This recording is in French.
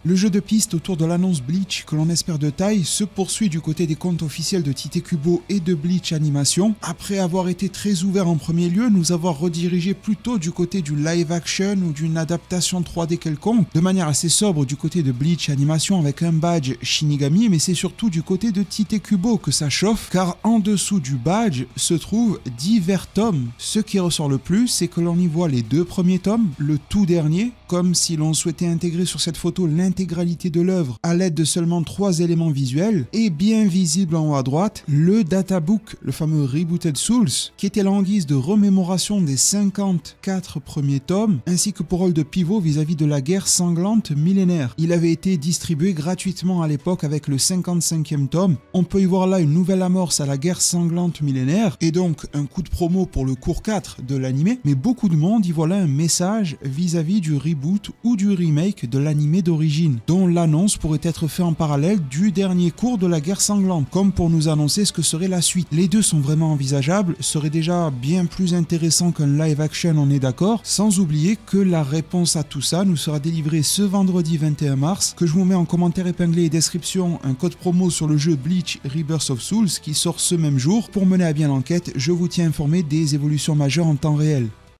Le jeu de piste autour de l'annonce Bleach que l'on espère de taille se poursuit du côté des comptes officiels de Tite Kubo et de Bleach Animation. Après avoir été très ouvert en premier lieu, nous avoir redirigé plutôt du côté du live action ou d'une adaptation 3D quelconque, de manière assez sobre du côté de Bleach Animation avec un badge Shinigami, mais c'est surtout du côté de Tite Kubo que ça chauffe, car en dessous du badge se trouvent divers tomes. Ce qui ressort le plus, c'est que l'on y voit les 2 premiers tomes, le tout dernier, comme si l'on souhaitait intégrer sur cette photo l'intégralité de l'œuvre à l'aide de seulement 3 éléments visuels, et bien visible en haut à droite, le databook, le fameux Rebooted Souls, qui était là en guise de remémoration des 54 premiers tomes, ainsi que pour rôle de pivot vis-à-vis de la guerre sanglante millénaire. Il avait été distribué gratuitement à l'époque avec le 55e tome. On peut y voir là une nouvelle amorce à la guerre sanglante millénaire, et donc un coup de promo pour le cours 4 de l'animé, mais beaucoup de monde y voit là un message vis-à-vis du reboot ou du remake de l'animé d'origine, dont l'annonce pourrait être faite en parallèle du dernier cours de la guerre sanglante, comme pour nous annoncer ce que serait la suite. Les deux sont vraiment envisageables, seraient déjà bien plus intéressants qu'un live action, on est d'accord, sans oublier que la réponse à tout ça nous sera délivrée ce vendredi 21 mars, que je vous mets en commentaire épinglé et description un code promo sur le jeu Bleach Rebirth of Souls qui sort ce même jour. Pour mener à bien l'enquête, je vous tiens informé des évolutions majeures en temps réel.